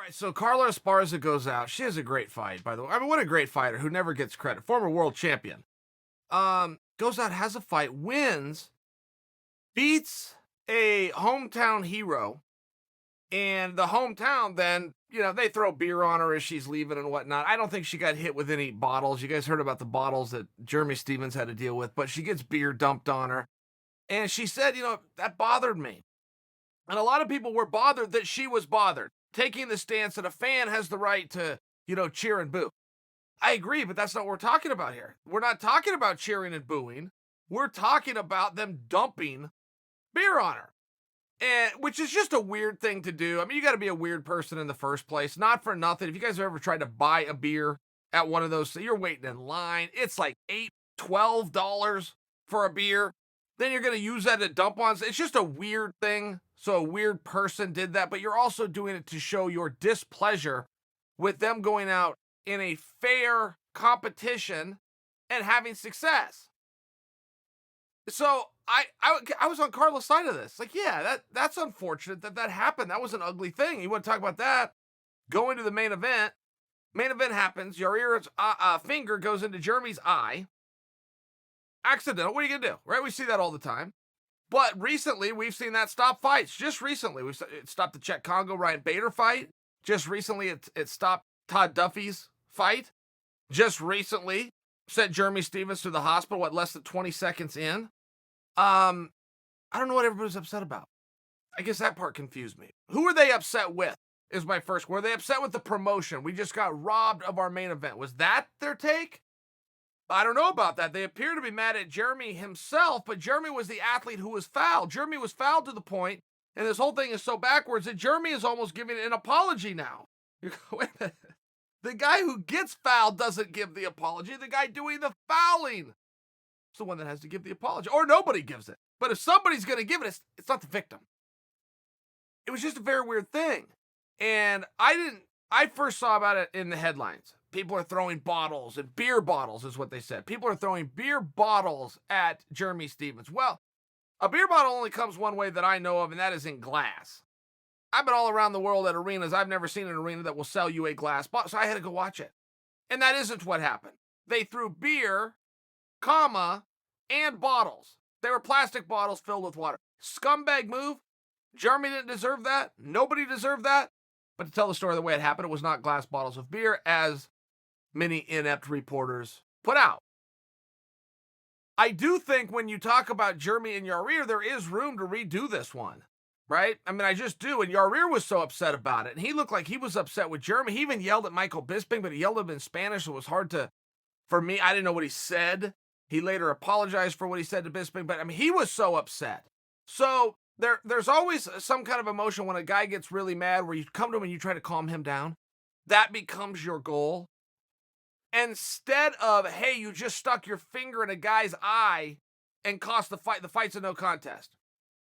right, so Carla Esparza goes out. She has a great fight, by the way. I mean, what a great fighter who never gets credit. Former world champion. Goes out, has a fight, wins, beats a hometown hero, and the hometown then, they throw beer on her as she's leaving and whatnot. I don't think she got hit with any bottles. You guys heard about the bottles that Jeremy Stevens had to deal with, but she gets beer dumped on her. And she said, that bothered me. And a lot of people were bothered that she was bothered, taking the stance that a fan has the right to, cheer and boo. I agree, but that's not what we're talking about here. We're not talking about cheering and booing. We're talking about them dumping beer on her. And which is just a weird thing to do. I mean, you got to be a weird person in the first place. Not for nothing. If you guys have ever tried to buy a beer at one of those, you're waiting in line. It's like $12 for a beer. Then you're going to use that to dump on. It's just a weird thing. So a weird person did that, but you're also doing it to show your displeasure with them going out in a fair competition and having success. So I was on Carla's side of this. Like, yeah, that's unfortunate that happened. That was an ugly thing. You want to talk about that? Go into the main event. Main event happens. Yair's finger goes into Jeremy's eye. Accidental. What are you going to do? Right? We see that all the time. But recently, we've seen that stop fights. Just recently, it stopped the Czech Congo Ryan Bader fight. Just recently, it stopped Todd Duffy's fight. Just recently, sent Jeremy Stevens to the hospital, less than 20 seconds in. I don't know what everybody's upset about. I guess that part confused me. Who are they upset with is my first. Were they upset with the promotion? We just got robbed of our main event. Was that their take? I don't know about that. They appear to be mad at Jeremy himself, but Jeremy was the athlete who was fouled. Jeremy was fouled to the point, and this whole thing is so backwards that Jeremy is almost giving an apology now. The guy who gets fouled doesn't give the apology. The guy doing the fouling is the one that has to give the apology, or nobody gives it. But if somebody's going to give it, it's not the victim. It was just a very weird thing. And I first saw about it in the headlines. People are throwing bottles, and beer bottles is what they said. People are throwing beer bottles at Jeremy Stevens. Well, a beer bottle only comes one way that I know of, and that is in glass. I've been all around the world at arenas. I've never seen an arena that will sell you a glass bottle, so I had to go watch it. And that isn't what happened. They threw beer, and bottles. They were plastic bottles filled with water. Scumbag move. Jeremy didn't deserve that. Nobody deserved that. But to tell the story the way it happened, it was not glass bottles of beer, as many inept reporters put out. I do think when you talk about Jeremy and Yair, there is room to redo this one, right? I mean, I just do. And Yair was so upset about it. And he looked like he was upset with Jeremy. He even yelled at Michael Bisping, but he yelled at him in Spanish. So it was hard for me, I didn't know what he said. He later apologized for what he said to Bisping, but I mean, he was so upset. So there's always some kind of emotion when a guy gets really mad where you come to him and you try to calm him down. That becomes your goal. Instead of, hey, you just stuck your finger in a guy's eye and cost the fight. The fight's a no contest.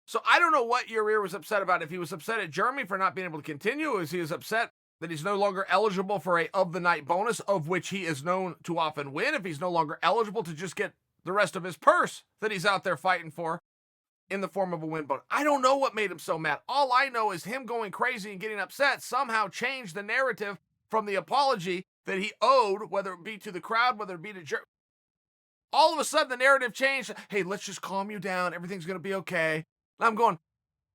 So I don't know what Yair was upset about. If he was upset at Jeremy for not being able to continue, or if he was upset that he's no longer eligible for a of the night bonus, of which he is known to often win, if he's no longer eligible to just get the rest of his purse that he's out there fighting for in the form of a win bonus. I don't know what made him so mad. All I know is him going crazy and getting upset somehow changed the narrative from the apology that he owed, whether it be to the crowd, whether it be to Jeremy. All of a sudden, the narrative changed. Hey, let's just calm you down. Everything's going to be okay. And I'm going,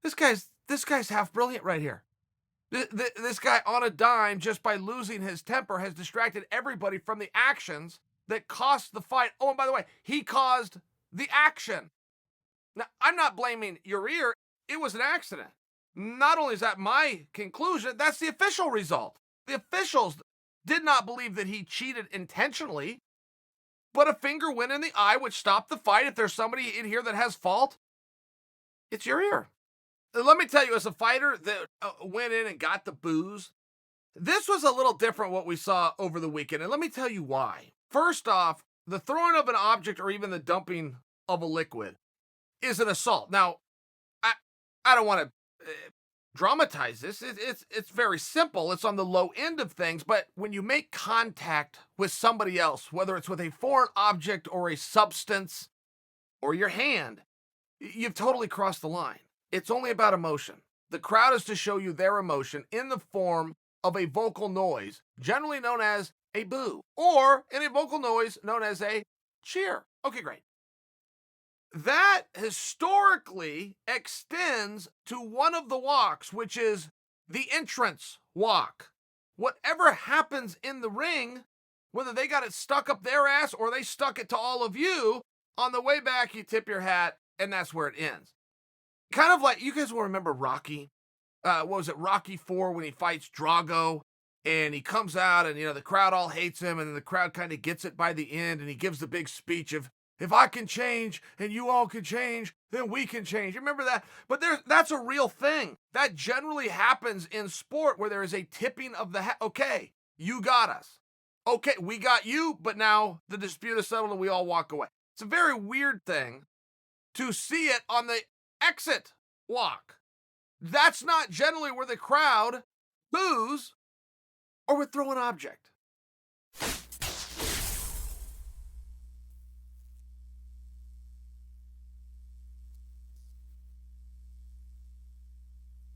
this guy's half brilliant right here. This guy on a dime, just by losing his temper, has distracted everybody from the actions that cost the fight. Oh, and by the way, he caused the action. Now, I'm not blaming Yair. It was an accident. Not only is that my conclusion, that's the official result. The officials did not believe that he cheated intentionally, but a finger went in the eye, which stopped the fight. If there's somebody in here that has fault, it's Yair. Let me tell you, as a fighter that went in and got the booze, this was a little different what we saw over the weekend, and let me tell you why. First off, the throwing of an object or even the dumping of a liquid is an assault. Now, I don't want to dramatize this. It's very simple. It's on the low end of things, but when you make contact with somebody else, whether it's with a foreign object or a substance or your hand, you've totally crossed the line. It's only about emotion. The crowd is to show you their emotion in the form of a vocal noise, generally known as a boo, or in a vocal noise known as a cheer. Okay, great. That historically extends to one of the walks, which is the entrance walk. Whatever happens in the ring, whether they got it stuck up their ass or they stuck it to all of you, on the way back, you tip your hat, and that's where it ends. Kind of like, you guys will remember Rocky. What was it, Rocky 4, when he fights Drago, and he comes out, and, the crowd all hates him, and then the crowd kind of gets it by the end, and he gives the big speech of, if I can change and you all can change, then we can change. You remember that? But that's a real thing. That generally happens in sport, where there is a tipping of the hat. Okay, you got us. Okay, we got you, but now the dispute is settled and we all walk away. It's a very weird thing to see it on the exit walk. That's not generally where the crowd boos or would throw an object.